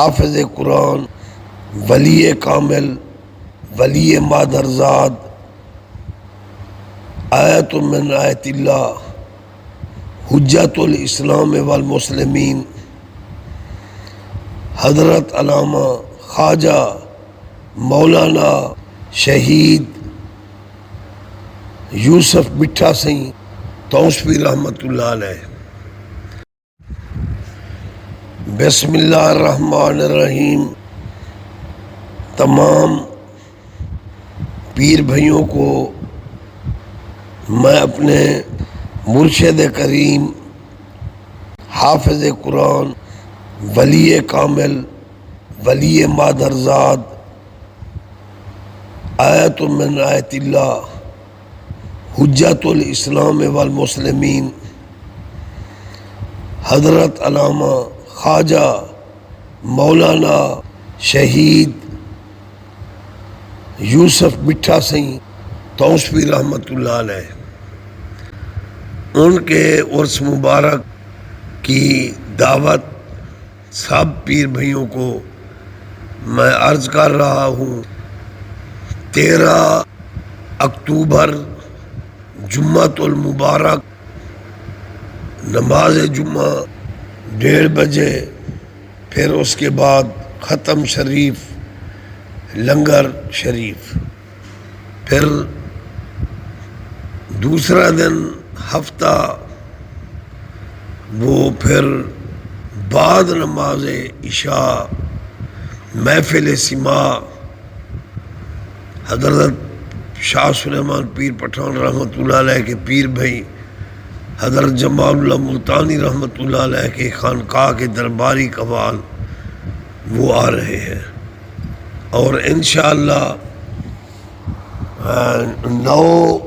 حافظ قرآن، ولی کامل، ولی مادرزاد، آیت من آیت اللہ، حجت الاسلام والمسلمین، حضرت علامہ خواجہ مولانا شہید یوسف مٹھا سنگھ توسفی رحمۃ اللہ علیہ۔ بسم اللہ الرحمن الرحیم۔ تمام پیر بھائیوں کو میں اپنے مرشد کریم حافظ قرآن، ولی کامل، ولی مادرزاد، آیت من آیت اللہ، حجت الاسلام والمسلمین، حضرت علامہ خواجہ مولانا شہید یوسف مٹھا سنگھ توسفی رحمۃ اللہ علیہ، ان کے عرس مبارک کی دعوت سب پیر بھائیوں کو میں عرض کر رہا ہوں۔ 13 اکتوبر جمعۃ المبارک نماز جمعہ 1:30 بجے، پھر اس کے بعد ختم شریف، لنگر شریف، پھر دوسرا دن ہفتہ وہ پھر بعد نماز عشاء محفل سماع حضرت شاہ سلیمان پیر پٹھان رحمۃ اللہ علیہ کے پیر بھائی حضرت جمال اللہ ملتانی رحمۃ اللہ علیہ کے خانقاہ کے درباری قوال وہ آ رہے ہیں، اور انشاءاللہ 9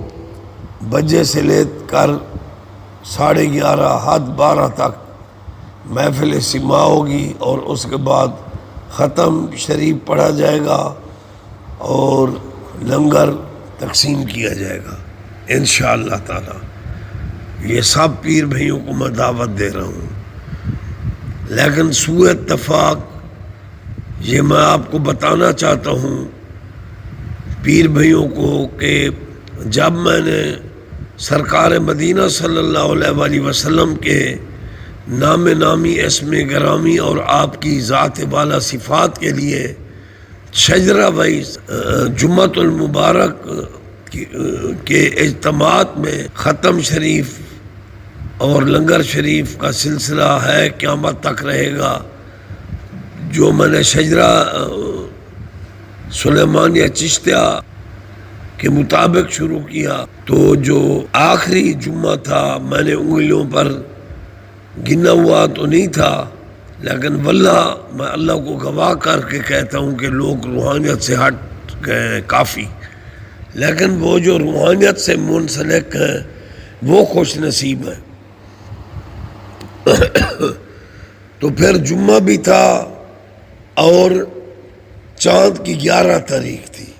بجے سے لے کر 11:30 حد 12 تک محفل سماع ہوگی، اور اس کے بعد ختم شریف پڑھا جائے گا اور لنگر تقسیم کیا جائے گا انشاءاللہ تعالی۔ یہ سب پیر بھائیوں کو میں دعوت دے رہا ہوں، لیکن سوء اتفاق یہ میں آپ کو بتانا چاہتا ہوں پیر بھائیوں کو کہ جب میں نے سرکار مدینہ صلی اللہ علیہ وآلہ وسلم کے نام نامی، اسم گرامی اور آپ کی ذات والا صفات کے لیے شجرہ وائز جمعۃ المبارک کے اجتماعات میں ختم شریف اور لنگر شریف کا سلسلہ ہے، قیامت تک رہے گا، جو میں نے شجرہ سلیمانیہ چشتیہ کے مطابق شروع کیا، تو جو آخری جمعہ تھا میں نے انگلیوں پر گنا ہوا تو نہیں تھا، لیکن واللہ میں اللہ کو گواہ کر کے کہتا ہوں کہ لوگ روحانیت سے ہٹ گئے کافی، لیکن وہ جو روحانیت سے منسلک ہیں وہ خوش نصیب ہیں۔ تو پھر جمعہ بھی تھا اور چاند کی 11 تاریخ تھی،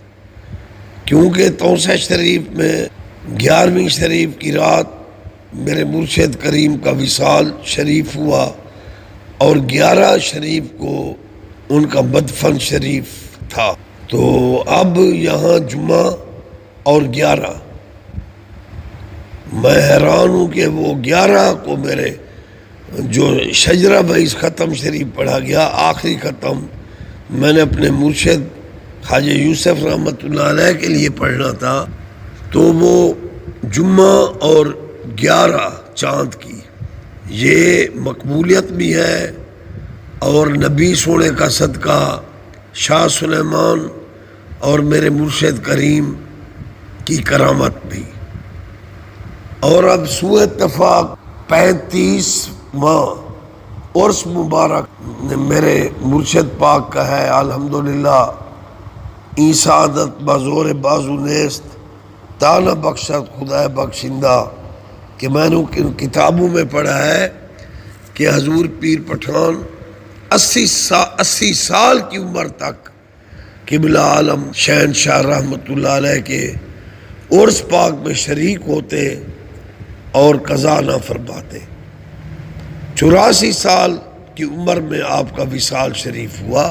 کیونکہ توسہ شریف میں 11ویں شریف کی رات میرے مرشد کریم کا وصال شریف ہوا، اور 11 شریف کو ان کا بدفن شریف تھا۔ تو اب یہاں جمعہ اور 11، میں حیران ہوں کہ وہ 11 کو میرے جو شجرہ وائز ختم شریف پڑھا گیا، آخری ختم میں نے اپنے مرشد خواجہ یوسف رحمۃ اللہ علیہ کے لیے پڑھنا تھا، تو وہ جمعہ اور 11 چاند کی یہ مقبولیت بھی ہے، اور نبی سونے کا صدقہ، شاہ سلیمان اور میرے مرشد کریم کی کرامت بھی۔ اور اب سوء اتفاق 35واں عرس مبارک میرے مرشد پاک کا ہے، الحمدللہ ای سعادت بزور بازو نیست تانا بخشت خدا بخشندہ، کہ میں نے ان کتابوں میں پڑھا ہے کہ حضور پیر پٹھان 80 سال کی عمر تک قبلہ عالم شہنشاہ رحمۃ اللہ علیہ کے عرس پاک میں شریک ہوتے اور قضا نہ فرماتے۔ 84 سال کی عمر میں آپ کا وصال شریف ہوا،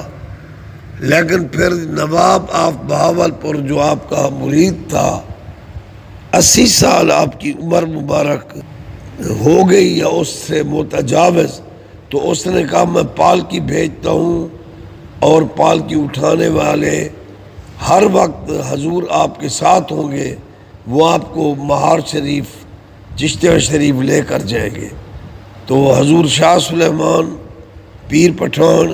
لیکن پھر نواب آف بہاول پور جو آپ کا مرید تھا 80 سال آپ کی عمر مبارک ہو گئی یا اس سے متجاوز، تو اس نے کہا میں پالکی بھیجتا ہوں اور پالکی اٹھانے والے ہر وقت حضور آپ کے ساتھ ہوں گے، وہ آپ کو مہار شریف چشتیہ شریف لے کر جائیں گے۔ تو حضور شاہ سلیمان پیر پٹھان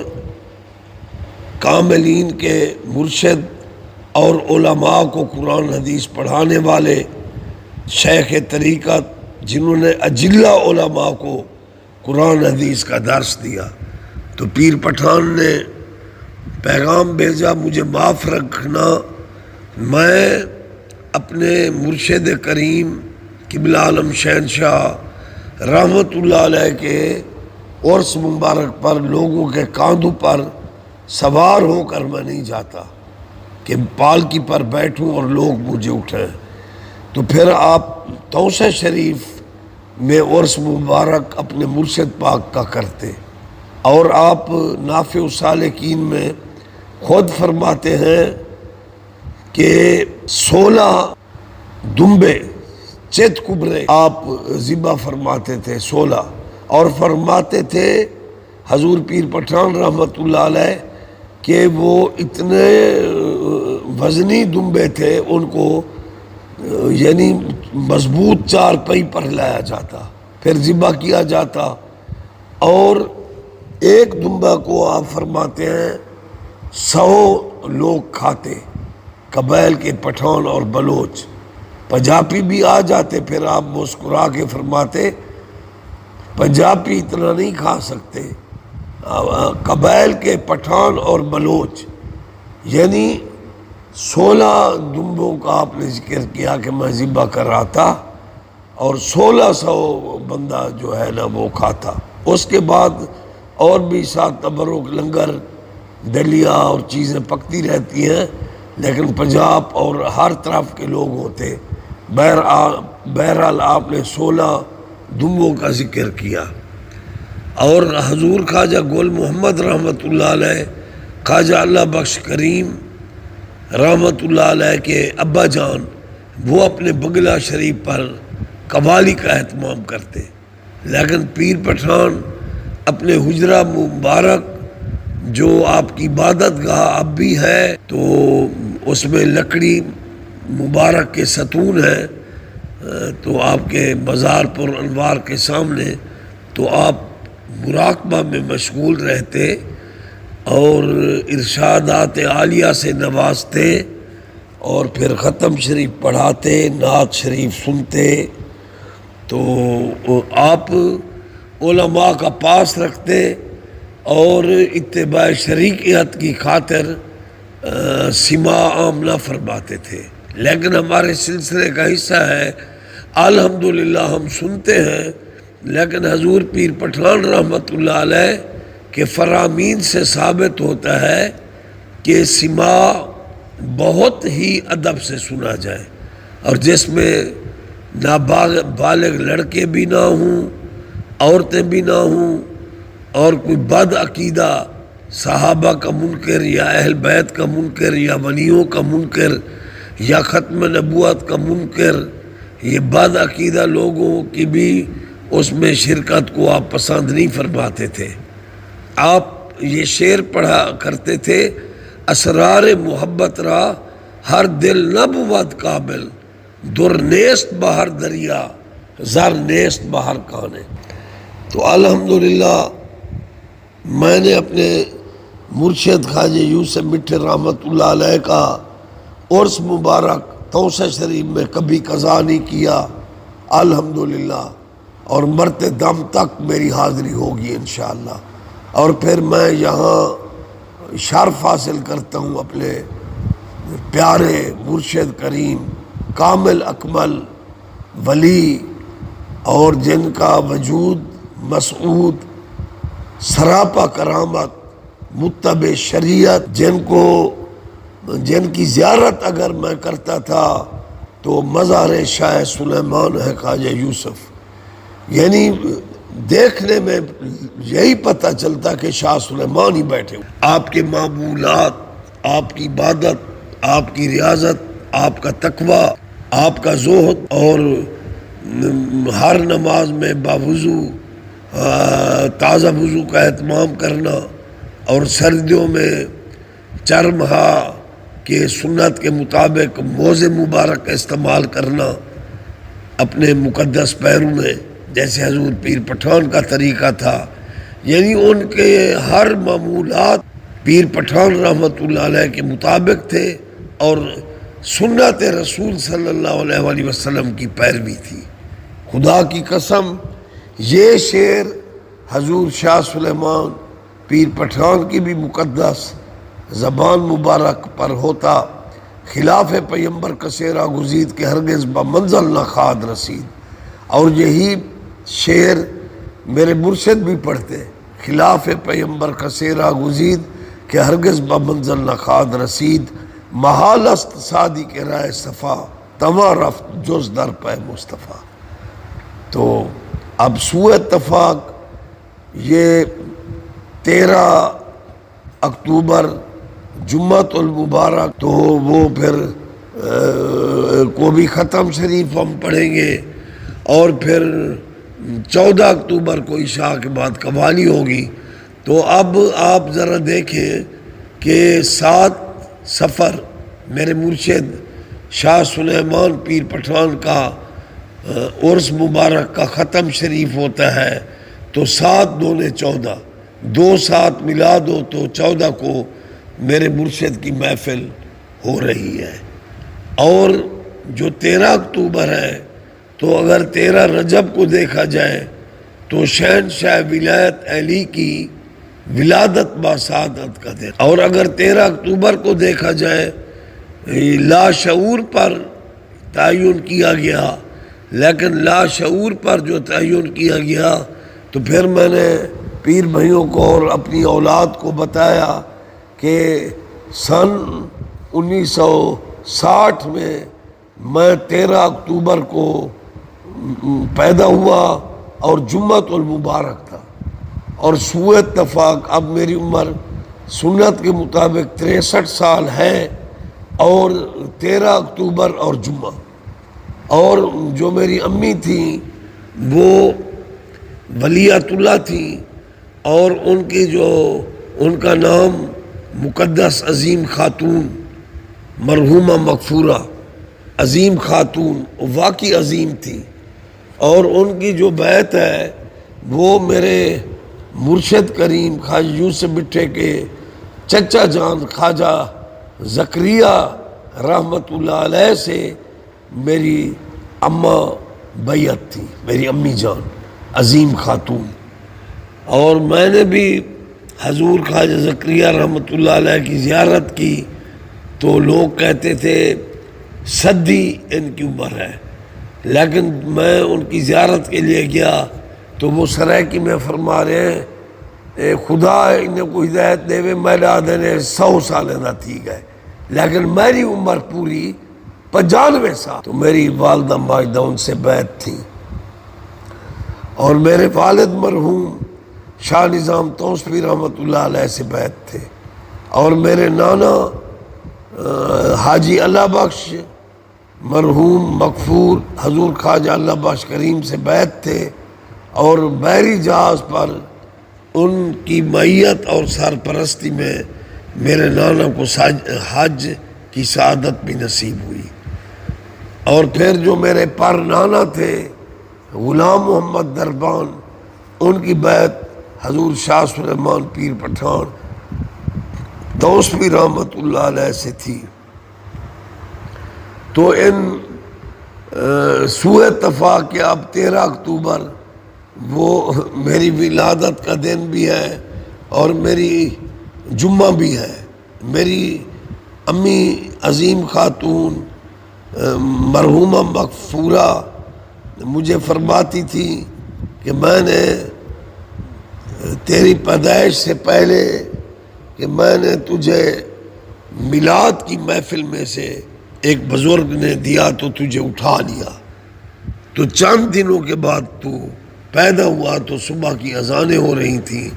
کاملین کے مرشد اور علماء کو قرآن حدیث پڑھانے والے شیخ طریقت، جنہوں نے اجلہ علماء کو قرآن حدیث کا درس دیا، تو پیر پٹھان نے پیغام بھیجا مجھے معاف رکھنا، میں اپنے مرشد کریم قبلہ عالم شہنشاہ رحمت اللہ علیہ کے عرس مبارک پر لوگوں کے کاندھوں پر سوار ہو کر میں نہیں جاتا کہ پالکی پر بیٹھوں اور لوگ مجھے اٹھائیں۔ تو پھر آپ توسہ شریف میں عرس مبارک اپنے مرشد پاک کا کرتے، اور آپ نافع السالکین میں خود فرماتے ہیں کہ 16 دمبے چت کبرے آپ ذبح فرماتے تھے 16، اور فرماتے تھے حضور پیر پٹھان رحمت اللہ علیہ کہ وہ اتنے وزنی دمبے تھے، ان کو یعنی مضبوط چار پئی پر لایا جاتا، پھر ذبح کیا جاتا، اور ایک دمبا کو آپ فرماتے ہیں 100 لوگ کھاتے، قبائل کے پٹھان اور بلوچ، پنجابی بھی آ جاتے، پھر آپ مسکرا کے فرماتے پنجابی اتنا نہیں کھا سکتے، قبائل کے پٹھان اور بلوچ، یعنی 16 دمبوں کا آپ نے ذکر کیا کہ میں ذبح کر رہا تھا، اور 1600 بندہ جو ہے نا وہ کھاتا۔ اس کے بعد اور بھی ساتھ تبرک لنگر دلیا اور چیزیں پکتی رہتی ہیں، لیکن پنجاب اور ہر طرف کے لوگ ہوتے۔ بہرحال آپ نے 16 دمبوں کا ذکر کیا، اور حضور خواجہ گل محمد رحمت اللہ علیہ، خواجہ اللہ بخش کریم رحمت اللہ علیہ کے ابا جان، وہ اپنے بگلا شریف پر قوالی کا اہتمام کرتے، لیکن پیر پٹھان اپنے حجرہ مبارک جو آپ کی عبادت گاہ اب بھی ہے، تو اس میں لکڑی مبارک کے ستون ہیں، تو آپ کے مزار پر انوار کے سامنے، تو آپ مراقبہ میں مشغول رہتے اور ارشادات عالیہ سے نوازتے، اور پھر ختم شریف پڑھاتے، نعت شریف سنتے۔ تو آپ علماء کا پاس رکھتے اور اتباع شریعت کی خاطر سماع عام نہ فرماتے تھے، لیکن ہمارے سلسلے کا حصہ ہے، الحمدللہ ہم سنتے ہیں، لیکن حضور پیر پٹھان رحمت اللہ علیہ کے فرامین سے ثابت ہوتا ہے کہ سماع بہت ہی ادب سے سنا جائے، اور جس میں نابالغ لڑکے بھی نہ ہوں، عورتیں بھی نہ ہوں، اور کوئی بد عقیدہ صحابہ کا منکر یا اہل بیت کا منکر یا ولیوں کا منکر یا ختم نبوت کا منکر، یہ بد عقیدہ لوگوں کی بھی اس میں شرکت کو آپ پسند نہیں فرماتے تھے۔ آپ یہ شعر پڑھا کرتے تھے، اسرار محبت را ہر دل نہ بود قابل، در نیست بہر دریا زر نیست بہر کانے۔ تو الحمدللہ میں نے اپنے مرشد خواجہ یوسف مٹھر رحمت اللہ علیہ کا عرس مبارک توسہ شریف میں کبھی قضا نہیں کیا، الحمدللہ، اور مرتے دم تک میری حاضری ہوگی انشاءاللہ۔ اور پھر میں یہاں شرف حاصل کرتا ہوں اپنے پیارے مرشد کریم کامل اکمل ولی، اور جن کا وجود مسعود سراپا کرامت متبع شریعت، جن کی زیارت اگر میں کرتا تھا تو مزار شاہ سلیمان ہے خواجہ یوسف، یعنی دیکھنے میں یہی پتہ چلتا کہ شاہ سلیمان ہی بیٹھے ہوئے. آپ کے معمولات، آپ کی عبادت، آپ کی ریاضت، آپ کا تقوی، آپ کا زہد، اور ہر نماز میں باوضو تازہ وضو کا اہتمام کرنا، اور سردیوں میں چرمہا کے سنت کے مطابق موزے مبارک کا استعمال کرنا اپنے مقدس پیروں میں، جیسے حضور پیر پٹھان کا طریقہ تھا. یعنی ان کے ہر معمولات پیر پٹھان رحمۃ اللہ علیہ کے مطابق تھے، اور سنت رسول صلی اللہ علیہ وآلہ وسلم کی پیروی تھی. خدا کی قسم یہ شعر حضور شاہ سلیمان پیر پٹھان کی بھی مقدس زبان مبارک پر ہوتا، خلاف پیمبر کسیرا گزید کے ہرگز بمنزل نہ خاد رسید. اور یہی شعر میرے مرشد بھی پڑھتے، خلاف پیمبر کسیرا گزید کہ ہرگز بمنزل نہ خاد رسید، محال است سادی کے رائے صفا تواں رفت جز در پہ مصطفیٰ. تو اب سوء اتفاق یہ 13 اکتوبر جمعۃ المبارک، تو وہ پھر کو بھی ختم شریف ہم پڑھیں گے، اور پھر 14 اکتوبر کو عشاء کے بعد قوالی ہوگی. تو اب آپ ذرا دیکھیں کہ 7 صفر میرے مرشد شاہ سلیمان پیر پٹھان کا عرس مبارک کا ختم شریف ہوتا ہے، تو 7 دونے 14، 2 7 ملا دو تو 14 کو میرے مرشد کی محفل ہو رہی ہے. اور جو 13 اکتوبر ہے، تو اگر 13 رجب کو دیکھا جائے تو شہنشاہ ولایت علی کی ولادت باسعادت کا دن. اور اگر 13 اکتوبر کو دیکھا جائے لاشعور پر تعین کیا گیا، لیکن لاشعور پر جو تعین کیا گیا تو پھر میں نے پیر بھائیوں کو اور اپنی اولاد کو بتایا کہ سن 1960 میں 13 اکتوبر کو پیدا ہوا اور جمعۃ المبارک تھا، اور سوء اتفاق اب میری عمر سنت کے مطابق 63 سال ہے، اور 13 اکتوبر اور جمعہ. اور جو میری امی تھیں وہ ولیۃ اللہ تھیں، اور ان کا نام مقدس عظیم خاتون مرحومہ مغفورہ عظیم خاتون واقعی عظیم تھی. اور ان کی جو بیعت ہے وہ میرے مرشد کریم خواجہ یوسف بٹھے کے چچا جان خواجہ زکریا رحمۃ اللہ علیہ سے میری اماں بیعت تھی، میری امی جان عظیم خاتون. اور میں نے بھی حضور خواجہ زکریا رحمۃ اللہ علیہ کی زیارت کی، تو لوگ کہتے تھے صدی ان کی عمر ہے، لیکن میں ان کی زیارت کے لیے گیا تو وہ سرائکی میں فرما رہے ہیں خدا انہیں کو ہدایت دے وے میرے آدھے 100 سال نہ تھی گئے، لیکن میری عمر پوری 95 سال. تو میری والدہ ماجدہ ان سے بیعت تھی، اور میرے والد مرحوم شاہ نظام توسفی رحمۃ اللہ علیہ سے بیعت تھے، اور میرے نانا حاجی اللہ بخش مرحوم مغفور حضور خواجہ اللہ بخش کریم سے بیعت تھے، اور بحری جہاز پر ان کی معیت اور سرپرستی میں میرے نانا کو حج کی سعادت بھی نصیب ہوئی. اور پھر جو میرے پر نانا تھے غلام محمد دربان، ان کی بیعت حضور شاہ سلیمان پیر پٹھان توسفی رحمۃ اللہ علیہ سے تھی. تو ان سوء اتفاق کہ اب 13 اکتوبر وہ میری ولادت کا دن بھی ہے اور میری جمعہ بھی ہے. میری امی عظیم خاتون مرحومہ مغفورہ مجھے فرماتی تھی کہ میں نے تیری پیدائش سے پہلے کہ میں نے تجھے میلاد کی محفل میں سے ایک بزرگ نے دیا تو تجھے اٹھا لیا، تو چند دنوں کے بعد تو پیدا ہوا تو صبح کی اذانیں ہو رہی تھیں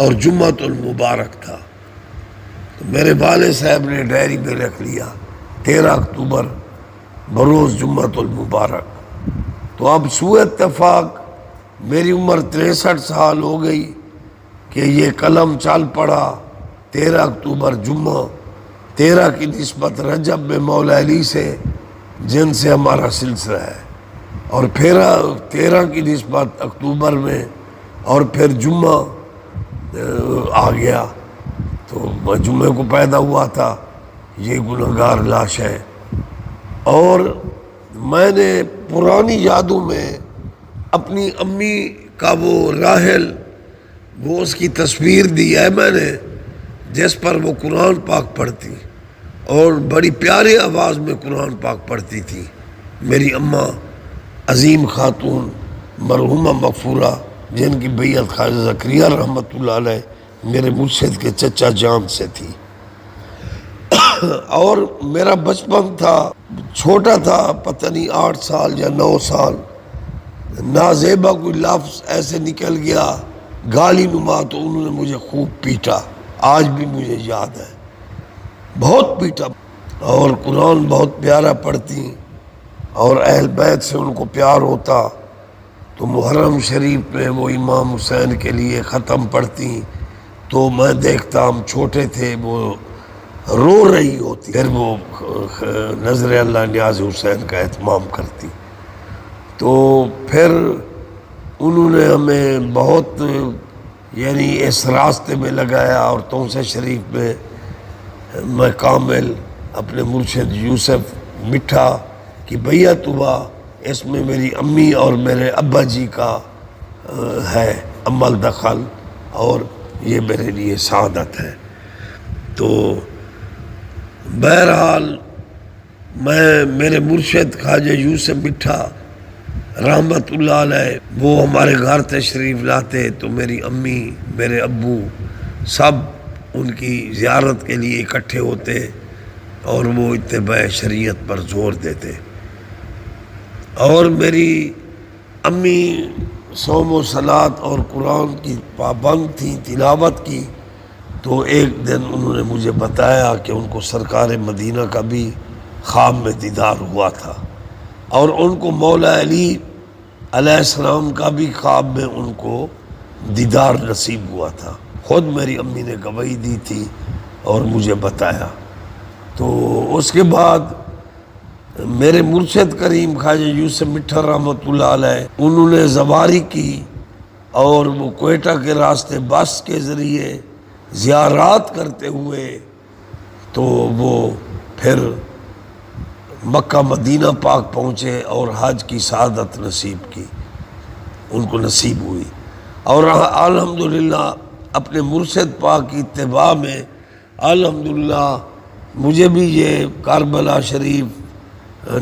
اور جمعۃ المبارک تھا، تو میرے والد صاحب نے ڈائری میں رکھ لیا 13 اکتوبر بروز جمعۃ المبارک۔ تو اب سوء اتفاق میری عمر 63 سال ہو گئی کہ یہ قلم چل پڑا 13 اکتوبر جمعہ، 13 کی نسبت رجب میں مولا علی سے جن سے ہمارا سلسلہ ہے، اور پھر 13 کی نسبت اکتوبر میں، اور پھر جمعہ آ گیا، تو میں جمعے کو پیدا ہوا تھا، یہ گنہگار لاش ہے۔ اور میں نے پرانی یادوں میں اپنی امی کا وہ راحل، وہ اس کی تصویر دی ہے میں نے، جس پر وہ قرآن پاک پڑھتی اور بڑی پیاری آواز میں قرآن پاک پڑھتی تھی، میری اماں عظیم خاتون مرحومہ مغفورہ، جن کی بیعت خواجہ زکریا رحمۃ اللہ علیہ میرے مرشد کے چچا جان سے تھی۔ اور میرا بچپن تھا، چھوٹا تھا، پتہ نہیں 8 سال یا 9 سال، نازیبا کوئی لفظ ایسے نکل گیا گالی نما، تو انہوں نے مجھے خوب پیٹا، آج بھی مجھے یاد ہے، بہت پیٹا، اور قرآن بہت پیارا پڑھتی، اور اہل بیت سے ان کو پیار ہوتا، تو محرم شریف میں وہ امام حسین کے لیے ختم پڑھتی، تو میں دیکھتا، ہم چھوٹے تھے، وہ رو رہی ہوتی، پھر وہ نظر اللہ نیاز حسین کا اہتمام کرتی۔ تو پھر انہوں نے ہمیں بہت یعنی اس راستے میں لگایا، اور توسہ شریف میں کامل اپنے مرشد یوسف مٹھا کی بیعت ہوا، اس میں میری امی اور میرے ابا جی کا ہے عمل دخل، اور یہ میرے لیے سعادت ہے۔ تو بہرحال میرے مرشد خواجہ یوسف مٹھا رحمت اللہ علیہ وہ ہمارے گھر تشریف لاتے، تو میری امی، میرے ابو سب ان کی زیارت کے لیے اکٹھے ہوتے، اور وہ اتباع شریعت پر زور دیتے۔ اور میری امی صوم و صلات اور قرآن کی پابند تھیں، تلاوت کی، تو ایک دن انہوں نے مجھے بتایا کہ ان کو سرکار مدینہ کا بھی خواب میں دیدار ہوا تھا، اور ان کو مولا علی علیہ السلام کا بھی خواب میں ان کو دیدار نصیب ہوا تھا، خود میری امی نے گواہی دی تھی اور مجھے بتایا۔ تو اس کے بعد میرے مرشد کریم خواجہ یوسف مٹھا رحمۃ اللہ علیہ انہوں نے زواری کی، اور وہ کوئٹہ کے راستے بس کے ذریعے زیارات کرتے ہوئے، تو وہ پھر مکہ مدینہ پاک پہنچے اور حج کی سعادت نصیب کی، ان کو نصیب ہوئی، اور الحمدللہ اپنے مرشد پاک کی اتباع میں الحمدللہ مجھے بھی یہ کربلا شریف،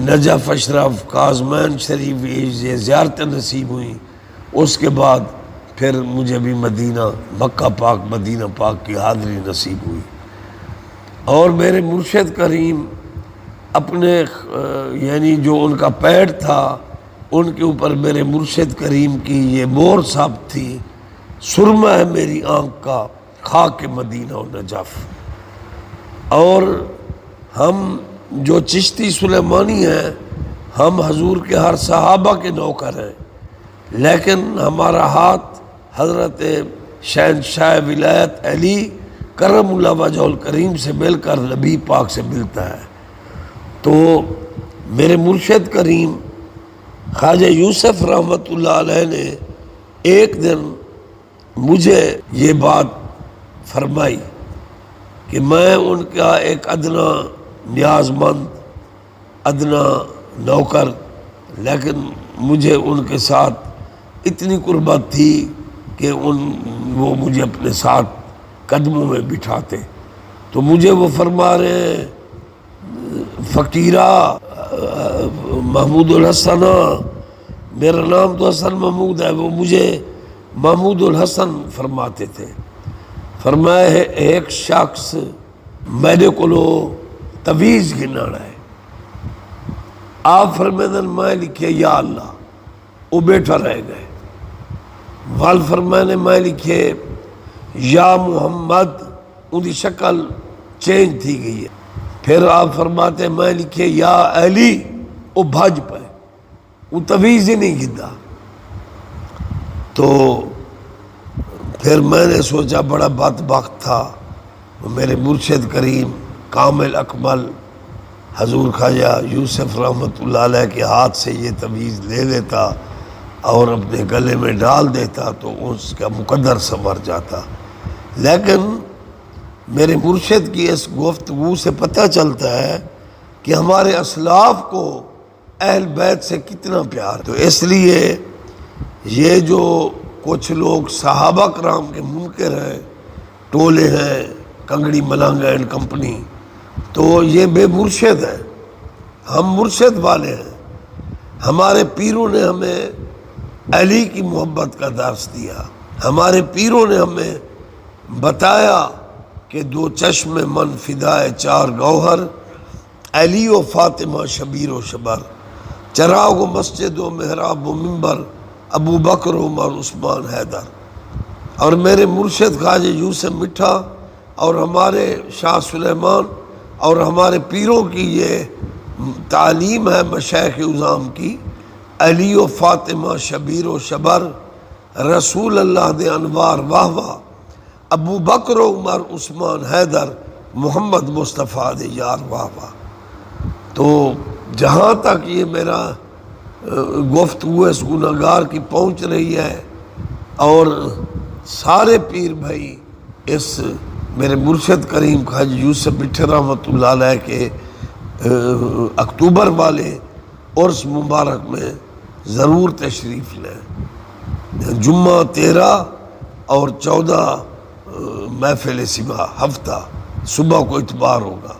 نجف اشرف، کاظمین شریف یہ زیارتیں نصیب ہوئیں۔ اس کے بعد پھر مجھے بھی مدینہ، مکہ پاک، مدینہ پاک کی حاضری نصیب ہوئی۔ اور میرے مرشد کریم اپنے یعنی جو ان کا پیڑ تھا، ان کے اوپر میرے مرشد کریم کی یہ مور ثابت تھی، سرمہ ہے میری آنکھ کا خاک مدینہ و نجف۔ اور ہم جو چشتی سلیمانی ہیں، ہم حضور کے ہر صحابہ کے نوکر ہیں، لیکن ہمارا ہاتھ حضرت شہنشاہ ولایت علی کرم اللہ وجہ الکریم سے مل کر نبی پاک سے ملتا ہے۔ تو میرے مرشد کریم خواجہ یوسف رحمۃ اللہ علیہ نے ایک دن مجھے یہ بات فرمائی کہ میں ان کا ایک ادنا نیاز مند، ادنا نوکر، لیکن مجھے ان کے ساتھ اتنی قربت تھی کہ وہ مجھے اپنے ساتھ قدموں میں بٹھاتے، تو مجھے وہ فرما رہے ہیں فقیرہ محمود الحسن، میرا نام تو حسن محمود ہے، وہ مجھے محمود الحسن فرماتے تھے۔ فرمایا ہے ایک شخص میرے کو تویز گنانا ہے، آپ فرمیدن میں لکھے یا اللہ، وہ بیٹھا رہ گئے، وال فرمانے میں لکھے یا محمد، ان کی شکل چینج تھی گئی ہے. پھر آپ فرماتے ہیں میں لکھے یا علی، وہ بھج پائے، وہ تویز ہی نہیں گدا. تو پھر میں نے سوچا بڑا بدبخت تھا، میرے مرشد کریم کامل اکمل حضور خواجہ یوسف رحمۃ اللہ علیہ کے ہاتھ سے یہ تویز لے لیتا اور اپنے گلے میں ڈال دیتا تو اس کا مقدر سنور جاتا. لیکن میرے مرشد کی اس گفتگو سے پتہ چلتا ہے کہ ہمارے اسلاف کو اہل بیت سے کتنا پیار. تو اس لیے یہ جو کچھ لوگ صحابہ کرام کے منکر ہیں، ٹولے ہیں، کنگڑی ملنگ اینڈ کمپنی، تو یہ بے مرشد ہیں. ہم مرشد والے ہیں. ہمارے پیروں نے ہمیں علی کی محبت کا درس دیا. ہمارے پیروں نے ہمیں بتایا کہ دو چشم من فدائے چار گوہر، علی و فاطمہ شبیر و شبر، چراغ و مسجد و محراب و منبر، ابو بکر عمر عثمان حیدر. اور میرے مرشد خواجہ یوسف مٹھا اور ہمارے شاہ سلیمان اور ہمارے پیروں کی یہ تعلیم ہے مشائخ اعظام کی، علی و فاطمہ شبیر و شبر، رسول اللہ دے انوار واہ واہ، ابو بکر و عمر عثمان حیدر، محمد مصطفیٰ دے یار واہ واہ. تو جہاں تک یہ میرا گفتگو اس گناہگار کی پہنچ رہی ہے، اور سارے پیر بھائی اس میرے مرشد کریم خواجہ یوسف مٹھے رحمۃ اللہ علیہ کے اکتوبر والے عرس مبارک میں ضرور تشریف لیں. جمعہ 13 اور 14 محفل سبا ہفتہ صبح کو اتوار ہوگا،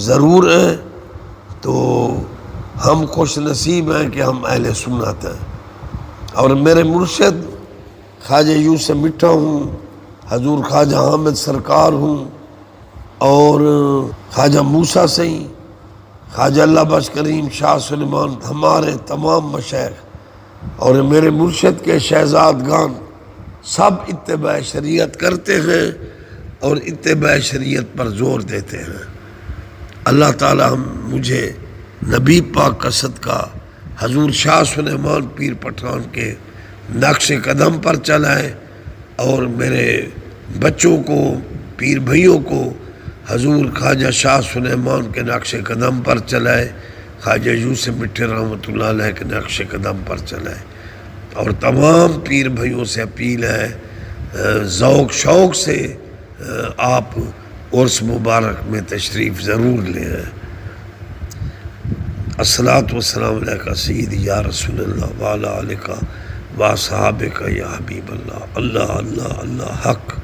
ضرور ہیں. تو ہم خوش نصیب ہیں کہ ہم اہل سنت ہیں. اور میرے مرشد خواجہ یوسف مٹھا ہوں، حضور خواجہ حامد سرکار ہوں، اور خواجہ موسیٰ سئی، خواجہ اللہ بخش کریم شاہ سلیمان، ہمارے تمام مشائخ اور میرے مرشد کے شہزادگان سب اتباع شریعت کرتے ہیں اور اتباع شریعت پر زور دیتے ہیں. اللہ تعالی مجھے نبی پاک کا صدقہ حضور شاہ سلیمان پیر پٹھان کے نقش قدم پر چلائے، اور میرے بچوں کو، پیر بھائیوں کو حضور خواجہ شاہ سلیمان کے نقش قدم پر چلائے، خواجہ یوسف مٹھے رحمۃ اللہ علیہ کے نقش قدم پر چلائے. اور تمام پیر بھائیوں سے اپیل ہے، ذوق شوق سے آپ عرس مبارک میں تشریف ضرور لیں. الصلاۃ والسلام علیکہ سیدی یا رسول اللہ وعلی آلکہ و اصحابکہ یا حبیب اللہ. اللہ اللہ اللہ حق.